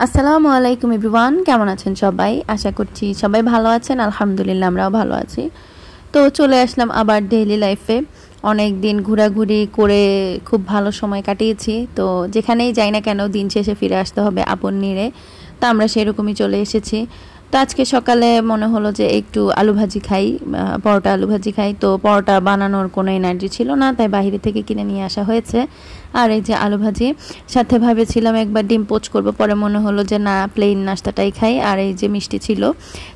আসসালামু আলাইকুম এভরিওয়ান, কেমন আছেন সবাই? আশা করছি সবাই ভালো আছেন। আলহামদুলিল্লাহ আমরাও ভালো আছি। তো চলে আসলাম আবার ডেইলি লাইফে। অনেক দিন ঘোরাঘুরি করে খুব ভালো সময় কাটিয়েছি। তো যেখানেই যাই না কেন দিন শেষে ফিরে আসতে হবে আপন নিরে। তো আমরা সেরকমই চলে এসেছি। তো আজকে সকালে মনে হলো যে একটু আলু ভাজি খাই, পরোটা আলু ভাজি খাই। তো পরোটা বানানোর কোনো এনার্জি ছিল না, তাই বাইরে থেকে কিনে নিয়ে আসা হয়েছে। আর এই যে আলু ভাজি, সাথে ভেবেছিলাম একবার ডিম পোচ করব, পরে মনে হলো যে না, প্লেন নাস্তাটাই খাই। আর এই যে মিষ্টি ছিল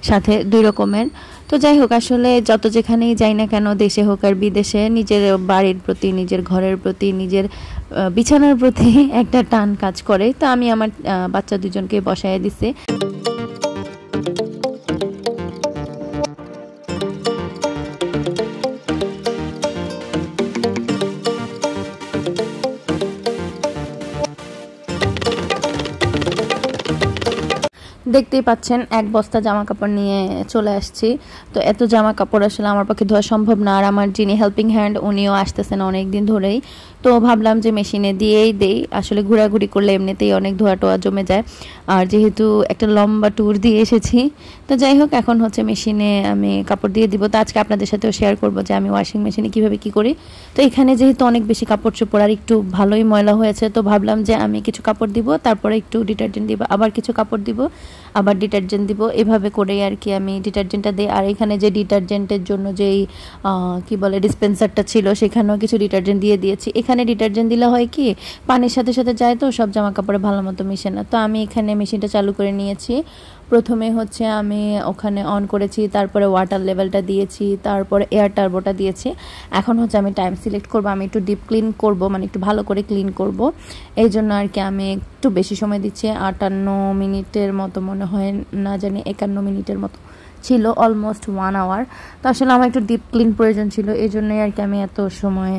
সাথে 2 রকমের। তো যাই হোক, আসলে যত যেখানেই যাই না কেন, দেশে হোক আর বিদেশে, নিজের বাড়ির প্রতি, নিজের ঘরের প্রতি, নিজের বিছানার প্রতি একটা টান কাজ করে। তো আমি আমার বাচ্চা দুজনকে বসায় দিছি। দেখতেই পাচ্ছেন এক বস্তা জামা কাপড় নিয়ে চলে আসছি। তো এত জামা কাপড় আসলে আমার পক্ষে ধোয়া সম্ভব না। আর আমার যিনি হেল্পিং হ্যান্ড উনিও আসতেছেন অনেক দিন ধরেই। তো ভাবলাম যে মেশিনে দিয়েই দেই, আসলে ঘোরাঘুরি করলে এমনিতেই অনেক ধোয়া টোয়া জমে যায়। আর যেহেতু একটা লম্বা ট্যুর দিয়ে এসেছি, তো যাই হোক এখন হচ্ছে মেশিনে আমি কাপড় দিয়ে দিব। তো আজকে আপনাদের সাথেও শেয়ার করবো যে আমি ওয়াশিং মেশিনে কীভাবে কী করি। তো এখানে যেহেতু অনেক বেশি কাপড় চোপড় আর একটু ভালোই ময়লা হয়েছে, তো ভাবলাম যে আমি কিছু কাপড় দিব, তারপরে একটু ডিটারজেন্ট দিব, আবার কিছু কাপড় দিব, আবার ডিটারজেন্ট দিব, এভাবে করেই আর কি আমি ডিটারজেন্টটা দিই। আর এখানে যে ডিটারজেন্টের জন্য যেই কি বলে ডিসপেন্সারটা ছিল, সেখানেও কিছু ডিটারজেন্ট দিয়ে দিয়েছি। এখানে ডিটারজেন্ট দিলে হয় কি, পানির সাথে সাথে যায়, তো সব জামা কাপড়ে ভালো মতো মিশে না। তো আমি এখানে মেশিনটা চালু করে নিয়েছি। প্রথমে হচ্ছে আমি ওখানে অন করেছি, তারপরে ওয়াটার লেভেলটা দিয়েছি, তারপরে এয়ার টার্বোটা দিয়েছি। এখন হচ্ছে আমি টাইম সিলেক্ট করব, আমি একটু ডিপ ক্লিন করব, মানে একটু ভালো করে ক্লিন করব। এই জন্য আর কি আমি একটু বেশি সময় দিচ্ছি। 58 মিনিটের মতো মনে হয়, না জানি 51 মিনিটের মতো ছিল, অলমোস্ট 1 আওয়ার। তো আসলে আমার একটু ডিপ ক্লিন প্রয়োজন ছিল, এই জন্যই আর কি আমি এত সময়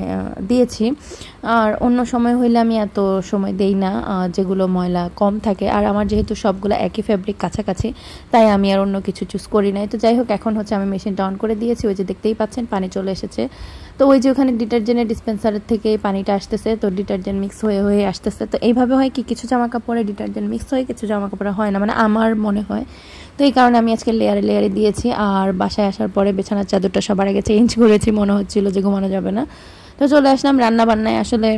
দিয়েছি। আর অন্য সময় হইলে আমি এত সময় দেই না, যেগুলো ময়লা কম থাকে। আর আমার যেহেতু সবগুলো একই ফ্যাব্রিক কাছাকাছি, তাই আমি আর অন্য কিছু চুজ করি নাই। তো যাই হোক, এখন হচ্ছে আমি মেশিনটা অন করে দিয়েছি। ওই যে দেখতেই পাচ্ছেন পানি চলে এসেছে। তো ওই যে ওখানে ডিটারজেন্টের ডিসপেন্সারের থেকে পানিটা আসতেছে, তো ডিটারজেন্ট মিক্স হয়ে হয়ে আসতেছে। তো এইভাবে হয় কি, কিছু জামা কাপড়ে ডিটারজেন্ট মিক্স হয়, কিছু জামা কাপড়ে হয় না, মানে আমার মনে হয়। তো এই কারণে আমি আজকে লেয়ারে লেয়ারে দিয়েছি। আর বাসায় আসার পরে বিছানার চাদরটা সবার আগে চেঞ্জ করেছি, মনে হচ্ছিল যে ঘুমানো যাবে না। তো চলে আসলাম রান্না বান্নায়। আসলে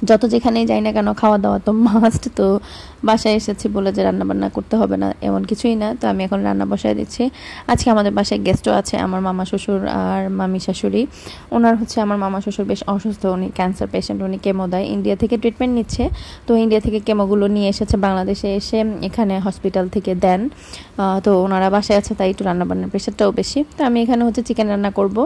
যত যেখানেই যাই না কেন, খাওয়া দাওয়া তো মাস্ট। তো বাসায় এসেছি বলে যে রান্না বান্না করতে হবে না এমন কিছুই না। তো আমি এখন রান্না বসায় দিচ্ছি। আজকে আমাদের বাসায় গেস্টও আছে, আমার মামা শ্বশুর আর মামি শাশুড়ি। ওনার হচ্ছে, আমার মামা শ্বশুর বেশ অসুস্থ, উনি ক্যান্সার পেশেন্ট, উনি কেমো দেয়, ইন্ডিয়া থেকে ট্রিটমেন্ট নিচ্ছে। তো ইন্ডিয়া থেকে কেমোগুলো নিয়ে এসেছে বাংলাদেশে, এসে এখানে হসপিটাল থেকে দেন। তো ওনারা বাসায় আছে, তাই একটু রান্নাবান্নার প্রেশারটাও বেশি। তো আমি এখানে হচ্ছে চিকেন রান্না করব।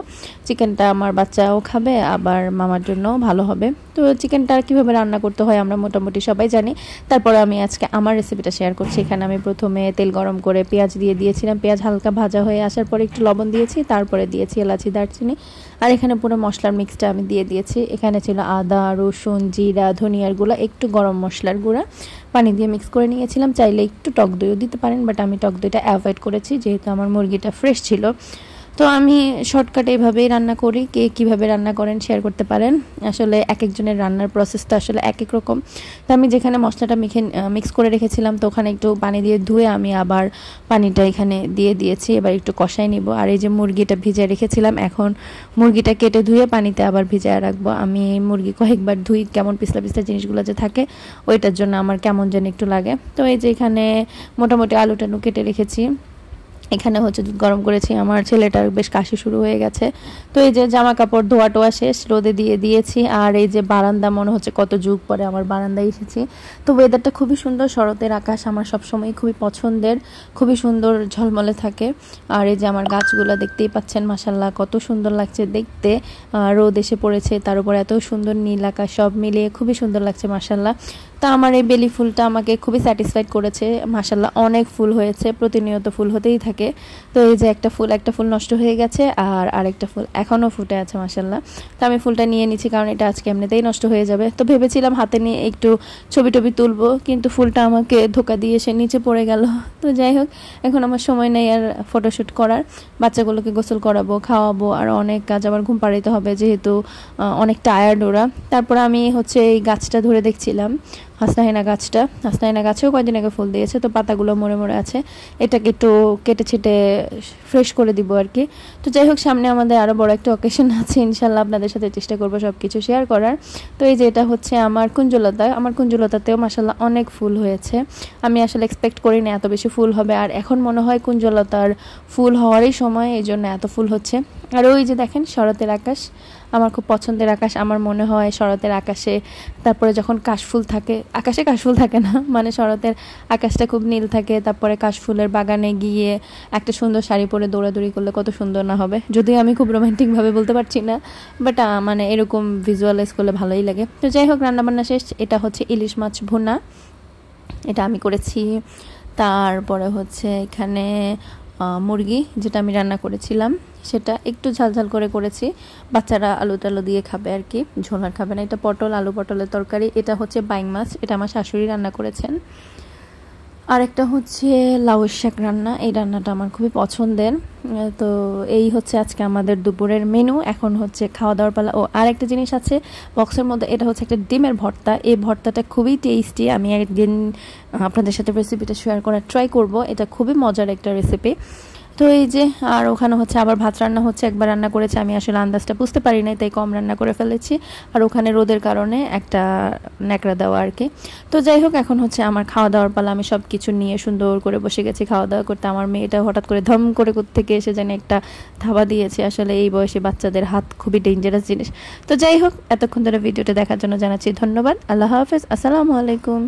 চিকেনটা আমার বাচ্চাও খাবে, আবার মামার জন্যও ভালো হবে। তো চিকেনটা কীভাবে রান্না করতে হয় আমরা মোটামুটি সবাই জানি। তারপরে আমি আজকে আমার রেসিপিটা শেয়ার করছি। এখানে আমি প্রথমে তেল গরম করে পেঁয়াজ দিয়ে দিয়েছিলাম। পেঁয়াজ হালকা ভাজা হয়ে আসার পরে একটু লবণ দিয়েছি, তারপরে দিয়েছি এলাচি, দারচিনি। আর এখানে পুরো মশলার মিক্সটা আমি দিয়ে দিয়েছি। এখানে ছিল আদা, রসুন, জিরা, ধনিয়ার গুঁড়া, একটু গরম মশলার গুঁড়া, পানি দিয়ে মিক্স করে নিয়েছিলাম। চাইলে একটু টক দইও দিতে পারেন, বাট আমি টক দইটা অ্যাভয়েড করেছি যেহেতু আমার মুরগিটা ফ্রেশ ছিল। তো আমি শর্টকাটে এভাবেই রান্না করি, কে কীভাবে রান্না করেন শেয়ার করতে পারেন। আসলে এক একজনের রান্নার প্রসেসটা আসলে এক এক রকম। তো আমি যেখানে মশলাটা মিক্স করে রেখেছিলাম, তো ওখানে একটু পানি দিয়ে ধুয়ে আমি আবার পানিটা এখানে দিয়ে দিয়েছি। এবার একটু কষাই নিব। আর এই যে মুরগিটা ভিজিয়ে রেখেছিলাম, এখন মুরগিটা কেটে ধুয়ে পানিতে আবার ভিজিয়ে রাখবো। আমি মুরগি কয়েকবার ধুই, কেমন পিছলা পিছলা জিনিসগুলো যে থাকে, ওইটার জন্য আমার কেমন যেন একটু লাগে। তো এই যে এখানে মোটামুটি আলু টালু কেটে রেখেছি। এখানে হচ্ছে দুধ গরম করেছি, আমার ছেলেটার বেশ কাশি শুরু হয়ে গেছে। তো এই যে জামা কাপড় ধোয়া টোয়া শেষ, রোদে দিয়ে দিয়েছি। আর এই যে বারান্দা, মনে হচ্ছে কত যুগ পরে আমার বারান্দায় এসেছি। তো ওয়েদারটা খুবই সুন্দর, শরতের আকাশ আমার সবসময় খুবই পছন্দের, খুবই সুন্দর ঝলমলে থাকে। আর এই যে আমার গাছগুলো দেখতেই পাচ্ছেন, মাশাল্লাহ কত সুন্দর লাগছে দেখতে। রোদ এসে পড়েছে, তার উপর এত সুন্দর নীল আকাশ, সব মিলিয়ে খুবই সুন্দর লাগছে মাশাল্লাহ। তা আমার এই বেলি ফুলটা আমাকে খুবই স্যাটিসফাইড করেছে মাশাল্লাহ, অনেক ফুল হয়েছে, প্রতিনিয়ত ফুল হতেই থাকে। তো এই যে একটা ফুল নষ্ট হয়ে গেছে, আর আরেকটা ফুল এখনও ফুটে আছে মাশাল্লাহ। তো আমি ফুলটা নিয়ে নিচ্ছি, কারণ এটা আজকে এমনিতেই নষ্ট হয়ে যাবে। তো ভেবেছিলাম হাতে নিয়ে একটু ছবি টবি তুলবো, কিন্তু ফুলটা আমাকে ধোকা দিয়ে এসে নিচে পড়ে গেল। তো যাই হোক, এখন আমার সময় নেই আর ফটোশ্যুট করার। বাচ্চাগুলোকে গোসল করাবো, খাওয়াবো, আর অনেক কাজ, আবার ঘুম পাড়াইতে হবে যেহেতু অনেক টায়ার্ড ওরা। তারপর আমি হচ্ছে এই গাছটা ধরে দেখছিলাম, হাসনাহেনা গাছটা, হাসনাহেনা গাছেও কয়েকদিন আগে ফুল দিয়েছে, তো পাতাগুলো মরে মরে আছে, এটাকে একটু কেটে ছেটে ফ্রেশ করে দিব আর কি। তো যাই হোক, সামনে আমাদের আরও বড় একটা অকেশন আছে, ইনশাল্লাহ আপনাদের সাথে চেষ্টা করবো সব কিছু শেয়ার করার। তো এই যে এটা হচ্ছে আমার কুঞ্জলতা, আমার কুঞ্জলতাতেও মাসাল্লাহ অনেক ফুল হয়েছে। আমি আসলে এক্সপেক্ট করি না এত বেশি ফুল হবে, আর এখন মনে হয় কুঞ্জলতার ফুল হওয়ারই সময়, এই জন্য এত ফুল হচ্ছে। আর ওই যে দেখেন শরতের আকাশ, আমার খুব পছন্দের আকাশ। আমার মনে হয় শরতের আকাশে, তারপরে যখন কাশফুল থাকে, আকাশে কাশফুল থাকে না, মানে শরতের আকাশটা খুব নীল থাকে, তারপরে কাশফুলের বাগানে গিয়ে একটা সুন্দর শাড়ি পরে দৌড়াদৌড়ি করলে কত সুন্দর না হবে। যদিও আমি খুব রোমান্টিকভাবে বলতে পারছি না, বাট মানে এরকম ভিজুয়ালাইজ করলে ভালোই লাগে। তো যাই হোক, রান্নাবান্না শেষ। এটা হচ্ছে ইলিশ মাছ ভুনা, এটা আমি করেছি। তারপরে হচ্ছে এখানে মুরগি, যেটা আমি রান্না করেছিলাম, সেটা একটু ঝালঝাল করে করেছি। বাচ্চারা আলু টালু দিয়ে খাবে আর কি, ঝোল আর খাবে না। এটা পটল, আলু পটলের তরকারি। এটা হচ্ছে বাইং মাছ, এটা আমার শাশুড়ি রান্না করেছেন। আর একটা হচ্ছে লাউয়ের শাক রান্না, এই রান্নাটা আমার খুবই পছন্দের। তো এই হচ্ছে আজকে আমাদের দুপুরের মেনু। এখন হচ্ছে খাওয়া দাওয়ার পালা। ও আর একটা জিনিস আছে বক্সের মধ্যে, এটা হচ্ছে একটা ডিমের ভর্তা। এই ভর্তাটা খুবই টেস্টি, আমি একদিন আপনাদের সাথে রেসিপিটা শেয়ার করার ট্রাই করব। এটা খুবই মজার একটা রেসিপি। তো এই যে, আর ওখানে হচ্ছে আবার ভাত রান্না হচ্ছে, একবার রান্না করেছে, আমি আসলে আন্দাজটা বুঝতে পারি নাই, তাই কম রান্না করে ফেলেছি। আর ওখানে রোদের কারণে একটা ন্যাকড়া দেওয়া আর কি। তো যাই হোক, এখন হচ্ছে আমার খাওয়া দাওয়ার পালা। আমি সব কিছু নিয়ে সুন্দর করে বসে গেছি খাওয়া দাওয়া করতে। আমার মেয়েটা হঠাৎ করে ধম করে কোত্থেকে এসে জানি একটা থাবা দিয়েছে। আসলে এই বয়সে বাচ্চাদের হাত খুবই ডেঞ্জারাস জিনিস। তো যাই হোক, এতক্ষণ ধরে ভিডিওটা দেখার জন্য জানাচ্ছি ধন্যবাদ। আল্লাহ হাফেজ, আসসালামু আলাইকুম।